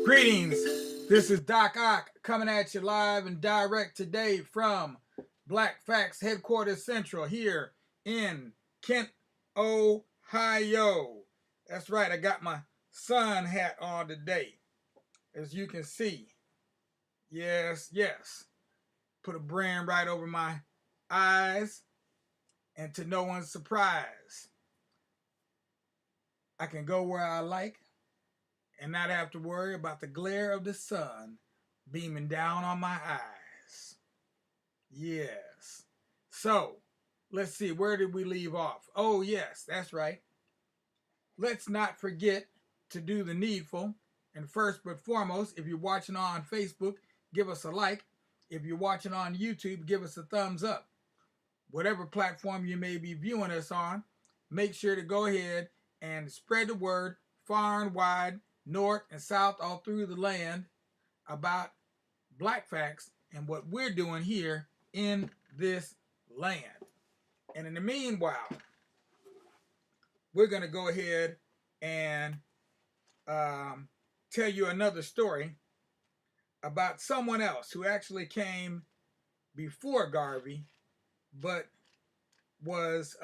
Greetings. This is Doc Ock coming at you live and direct today from Black Facts Headquarters Central here in Kent, Ohio. That's right, I got my sun hat on today, as you can see. Yes, yes. Put a brand right over my eyes, and to no one's surprise, I can go where I like and not have to worry about the glare of the sun beaming down on my eyes. Yes. So, let's see, where did we leave off? Oh, yes, that's right. Let's not forget to do the needful. And first but foremost, if you're watching on Facebook, give us a like. If you're watching on YouTube, give us a thumbs up. Whatever platform you may be viewing us on, make sure to go ahead and spread the word far and wide, north and south, all through the land about Black Facts and what we're doing here in this land. And in the meanwhile, we're going to go ahead and tell you another story about someone else who actually came before Garvey, but was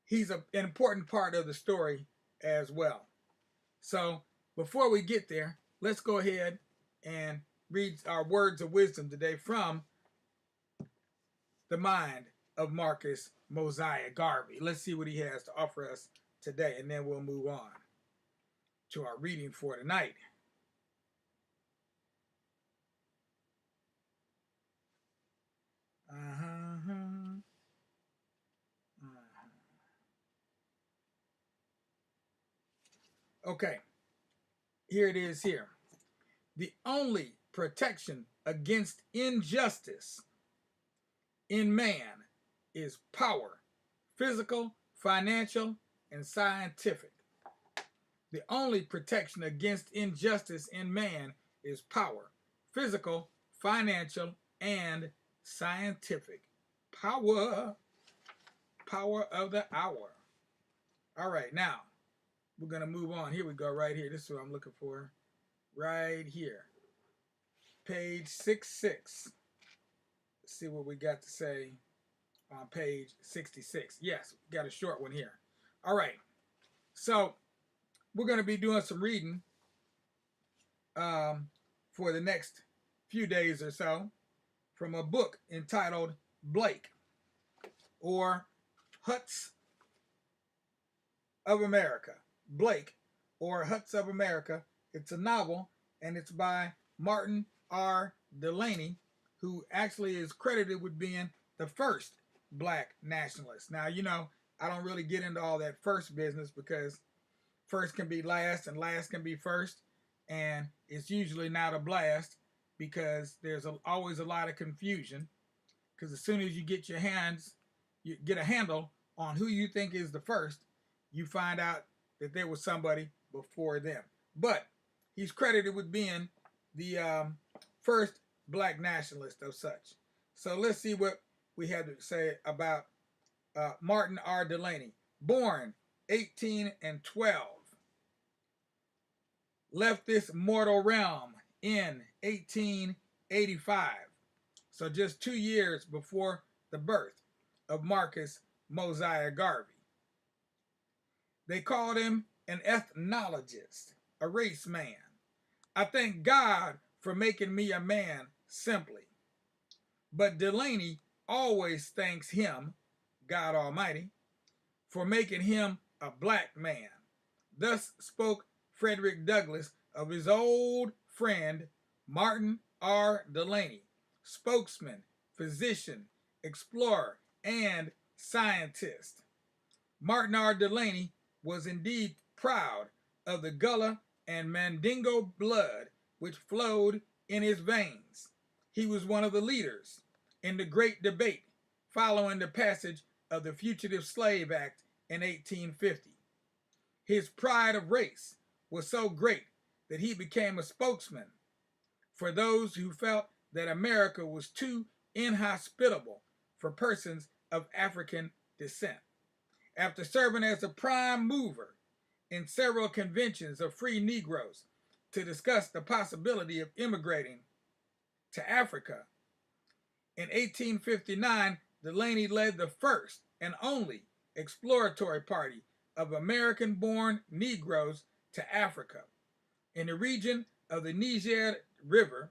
he's an important part of the story as well. So before we get there, let's go ahead and read our words of wisdom today from the mind of Marcus Mosiah Garvey. Let's see what he has to offer us today, and then we'll move on to our reading for tonight. Okay, here it is here. The only protection against injustice in man is power, physical, financial, and scientific. The only protection against injustice in man is power, physical, financial, and scientific. Power of the hour. All right, now we're going to move on. Here we go, right here. This is what I'm looking for. Right here. Page 66. Let's see what we got to say on page 66. Yes, we got a short one here. All right. So we're going to be doing some reading for the next few days or so from a book entitled Blake, or Huts of America. Blake, or Huts of America. It's a novel, and it's by Martin R. Delany, who actually is credited with being the first Black nationalist. Now, you know, I don't really get into all that first business because first can be last and last can be first, and it's usually not a blast because there's always a lot of confusion, because as soon as you get you get a handle on who you think is the first, you find out that there was somebody before them. But he's credited with being the first Black nationalist of such. So let's see what we have to say about Martin R. Delany. Born 1812, left this mortal realm in 1885. So just 2 years before the birth of Marcus Mosiah Garvey. They called him an ethnologist, a race man. I thank God for making me a man simply. But Delany always thanks him, God Almighty, for making him a black man. Thus spoke Frederick Douglass of his old friend Martin R. Delany, spokesman, physician, explorer, and scientist. Martin R. Delany was indeed proud of the Gullah and Mandingo blood which flowed in his veins. He was one of the leaders in the great debate following the passage of the Fugitive Slave Act in 1850. His pride of race was so great that he became a spokesman for those who felt that America was too inhospitable for persons of African descent. After serving as a prime mover in several conventions of free Negroes to discuss the possibility of immigrating to Africa. In 1859, Delany led the first and only exploratory party of American-born Negroes to Africa. In the region of the Niger River,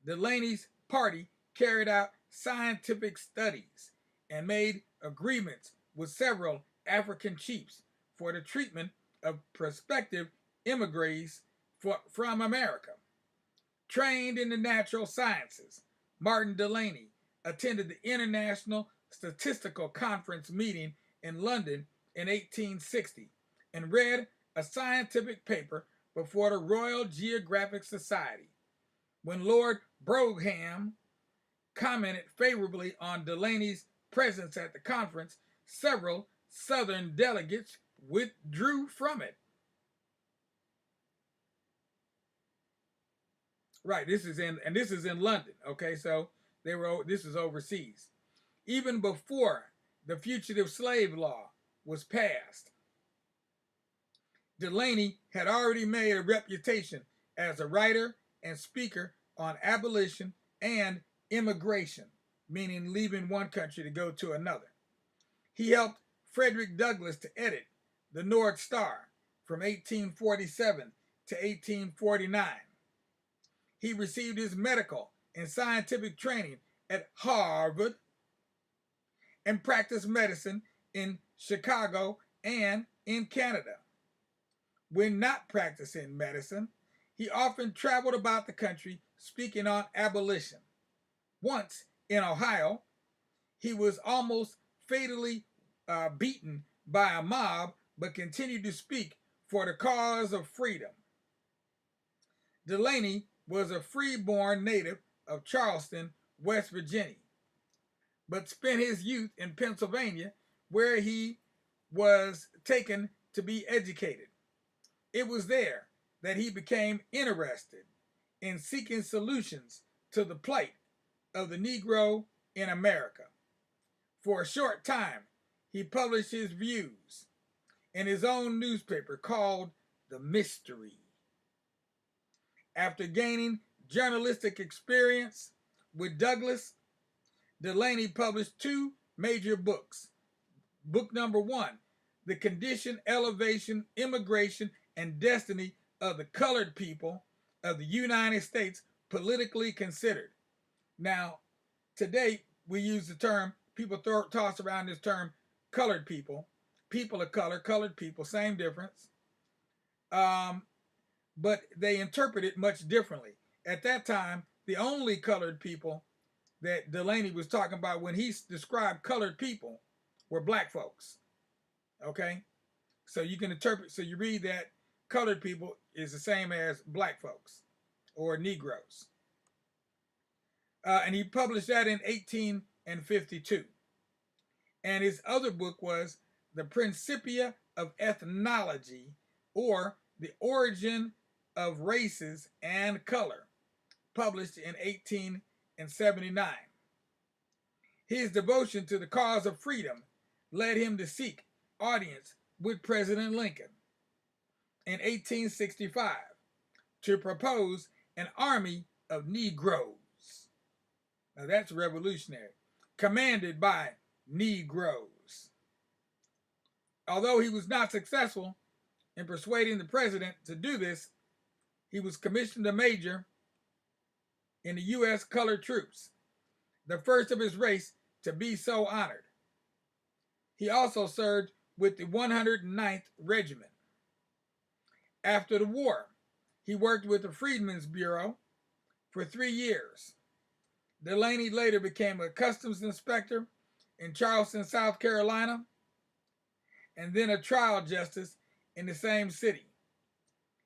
Delany's party carried out scientific studies and made agreements with several African chiefs for the treatment of prospective immigrants from America. Trained in the natural sciences, Martin Delany attended the International Statistical Conference meeting in London in 1860 and read a scientific paper before the Royal Geographic Society. When Lord Brougham commented favorably on Delany's presence at the conference, several Southern delegates withdrew from it. Right, this is in London. Okay, so this is overseas. Even before the fugitive slave law was passed, Delany had already made a reputation as a writer and speaker on abolition and immigration, meaning leaving one country to go to another. He helped Frederick Douglass to edit the North Star from 1847 to 1849. He received his medical and scientific training at Harvard and practiced medicine in Chicago and in Canada. When not practicing medicine, he often traveled about the country speaking on abolition. Once in Ohio, he was almost fatally beaten by a mob, but continued to speak for the cause of freedom. Delany was a free-born native of Charleston, West Virginia, but spent his youth in Pennsylvania, where he was taken to be educated. It was there that he became interested in seeking solutions to the plight of the Negro in America. For a short time, he published his views in his own newspaper called The Mystery. After gaining journalistic experience with Douglass, Delany published two major books. Book number 1, The Condition, Elevation, Immigration, and Destiny of the Colored People of the United States, Politically Considered. Now, today we use the term, people toss around this term, colored people of color, colored people, same difference. But they interpret it much differently. At that time, the only colored people that Delany was talking about when he described colored people were black folks. Okay? So you can interpret, so you read that colored people is the same as black folks or Negroes. And he published that in 1852. And his other book was The Principia of Ethnology, or The Origin of Races and Color, published in 1879. His devotion to the cause of freedom led him to seek audience with President Lincoln in 1865 to propose an army of Negroes. Now that's revolutionary. Commanded by Negroes. Although he was not successful in persuading the president to do this, he was commissioned a major in the U.S. colored troops, the first of his race to be so honored. He also served with the 109th Regiment. After the war, he worked with the Freedmen's Bureau for 3 years. Delany later became a customs inspector in Charleston, South Carolina, and then a trial justice in the same city.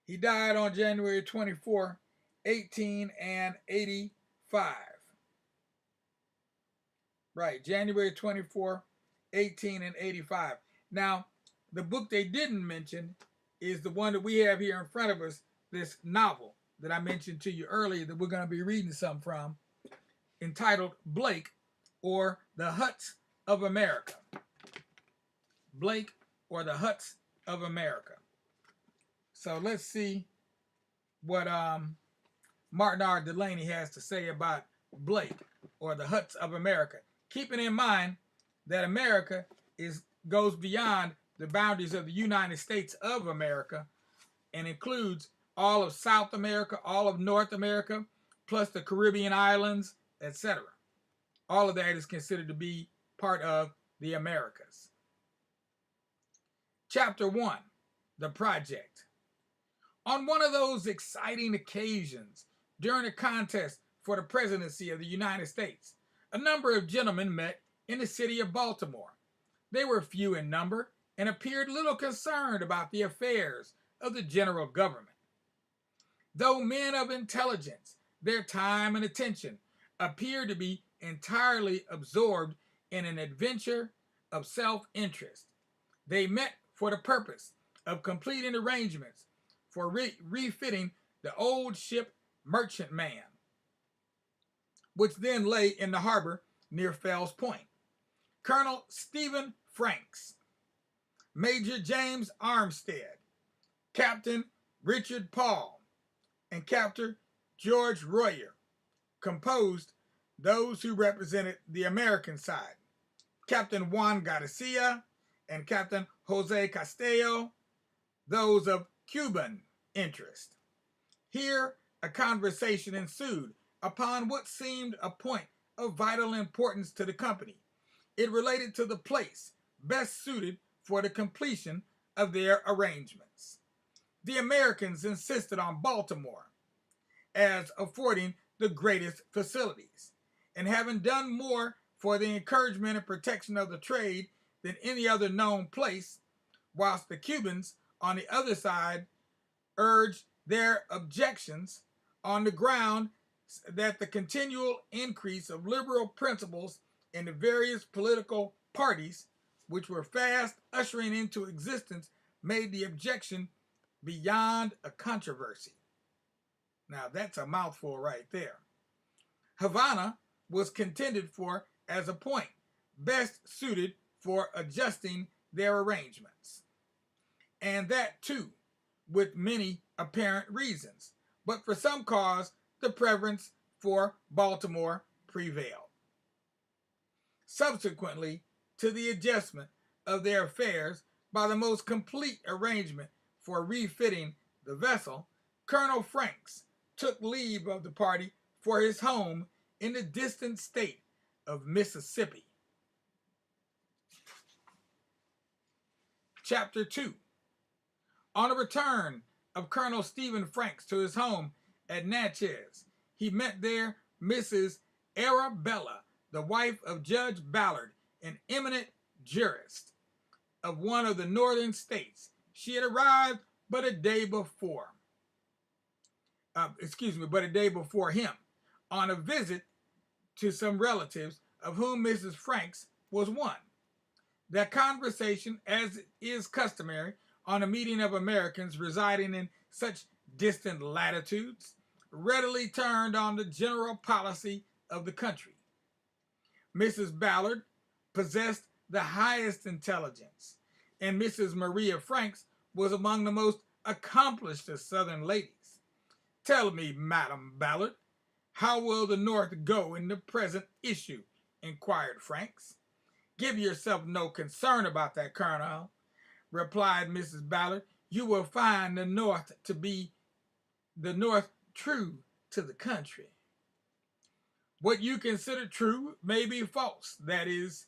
He died on January 24, 1885. Right, January 24, 1885. Now, the book they didn't mention is the one that we have here in front of us, this novel that I mentioned to you earlier that we're going to be reading some from, entitled Blake, or The Huts of America. Blake, or The Huts of America. So let's see what Martin R. Delany has to say about Blake or the Huts of America, keeping in mind that America goes beyond the boundaries of the United States of America and includes all of South America, all of North America, plus the Caribbean islands, etc. All of that is considered to be part of the Americas. Chapter 1, The Project. On one of those exciting occasions during a contest for the presidency of the United States, a number of gentlemen met in the city of Baltimore. They were few in number and appeared little concerned about the affairs of the general government. Though men of intelligence, their time and attention appeared to be entirely absorbed in an adventure of self-interest. They met for the purpose of completing arrangements for refitting the old ship Merchantman, which then lay in the harbor near Fells Point. Colonel Stephen Franks, Major James Armstead, Captain Richard Paul, and Captain George Royer composed those who represented the American side. Captain Juan Garcia and Captain Jose Castillo, those of Cuban interest. Here, a conversation ensued upon what seemed a point of vital importance to the company. It related to the place best suited for the completion of their arrangements. The Americans insisted on Baltimore as affording the greatest facilities, and having done more for the encouragement and protection of the trade than any other known place, whilst the Cubans on the other side urged their objections on the ground that the continual increase of liberal principles in the various political parties, which were fast ushering into existence, made the objection beyond a controversy. Now that's a mouthful right there. Havana was contended for as a point best suited for adjusting their arrangements, and that too with many apparent reasons, but for some cause the preference for Baltimore prevailed. Subsequently to the adjustment of their affairs by the most complete arrangement for refitting the vessel, Colonel Franks took leave of the party for his home in the distant state of Mississippi. Chapter 2. On the return of Colonel Stephen Franks to his home at Natchez, he met there Mrs. Arabella, the wife of Judge Ballard, an eminent jurist of one of the northern states. She had arrived but a day before him on a visit to some relatives, of whom Mrs. Franks was one. Their conversation, as is customary on a meeting of Americans residing in such distant latitudes, readily turned on the general policy of the country. Mrs. Ballard possessed the highest intelligence, and Mrs. Maria Franks was among the most accomplished of Southern ladies. Tell me, Madam Ballard, how will the North go in the present issue? Inquired Franks. Give yourself no concern about that, Colonel, replied Mrs. Ballard. You will find the North to be the North true to the country. What you consider true may be false. That is,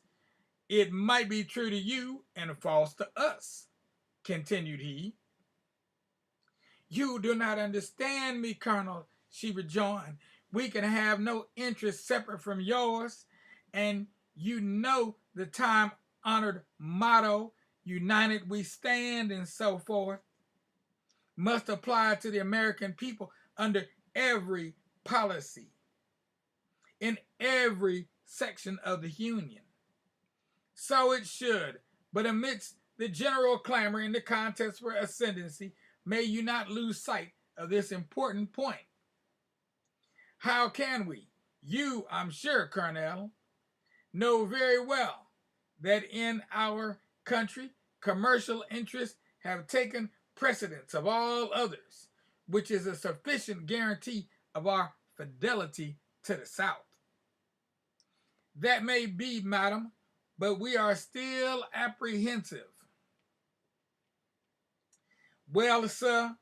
it might be true to you and false to us, continued he. You do not understand me, Colonel, she rejoined. We can have no interest separate from yours, and you know the time-honored motto, united we stand, and so forth, must apply to the American people under every policy, in every section of the Union. So it should, but amidst the general clamor in the contest for ascendancy, may you not lose sight of this important point. How can we? You, I'm sure, Colonel, know very well that in our country, commercial interests have taken precedence of all others. which is a sufficient guarantee of our fidelity to the South. That may be, madam, but we are still apprehensive. Well, sir,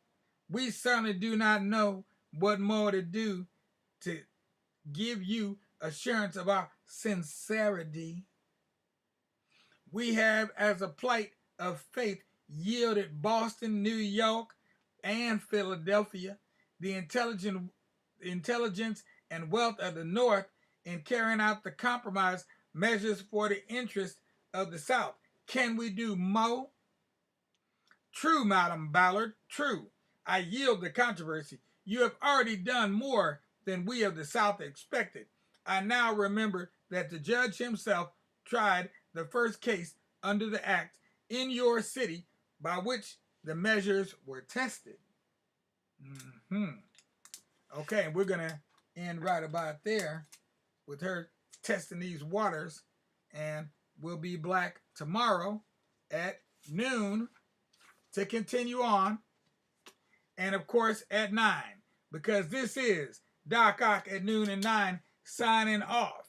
we certainly do not know what more to do to give you assurance of our sincerity. We have, as a plight of faith, yielded Boston, New York, and Philadelphia the intelligence and wealth of the North in carrying out the compromise measures for the interest of the South. Can we do more? True, Madam Ballard, true. I yield the controversy. You have already done more than we of the South expected. I now remember that the judge himself tried the first case under the act in your city by which the measures were tested. Okay, and we're going to end right about there with her testing these waters, and we'll be back tomorrow at noon to continue on, and of course at 9, because this is Doc Ock at noon and 9 signing off.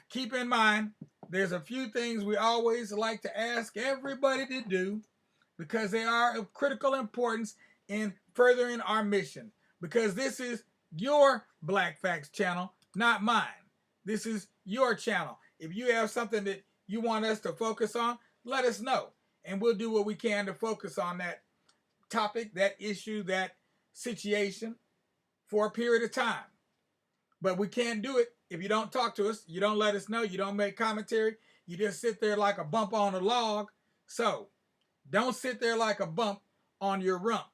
Keep in mind, there's a few things we always like to ask everybody to do because they are of critical importance in furthering our mission. Because this is your Black Facts channel, not mine. This is your channel. If you have something that you want us to focus on, let us know. And we'll do what we can to focus on that topic, that issue, that situation for a period of time. But we can't do it if you don't talk to us, you don't let us know, you don't make commentary, you just sit there like a bump on a log. So don't sit there like a bump on your rump.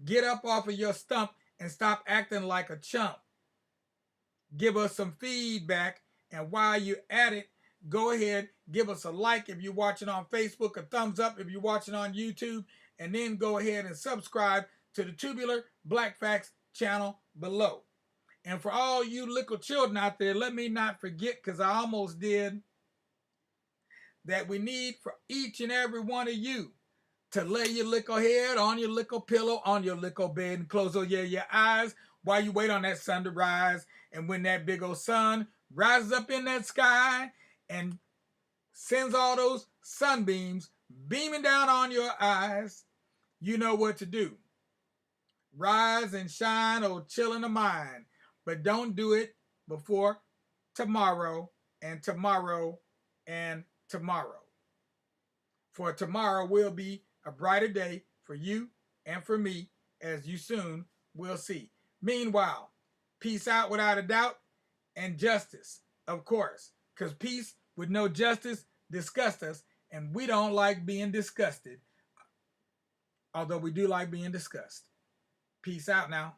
Get up off of your stump and stop acting like a chump. Give us some feedback, and while you're at it, go ahead, give us a like if you're watching on Facebook, a thumbs up if you're watching on YouTube, and then go ahead and subscribe to the Tubular Black Facts channel below. And for all you little children out there, let me not forget, because I almost did, that we need for each and every one of you to lay your little head on your little pillow, on your little bed, and close your eyes while you wait on that sun to rise. And when that big old sun rises up in that sky and sends all those sunbeams beaming down on your eyes, you know what to do. Rise and shine, oh chill in the mind. But don't do it before tomorrow and tomorrow and tomorrow. For tomorrow will be a brighter day for you and for me, as you soon will see. Meanwhile, peace out without a doubt, and justice, of course, because peace with no justice disgusts us, and we don't like being disgusted, although we do like being discussed. Peace out now.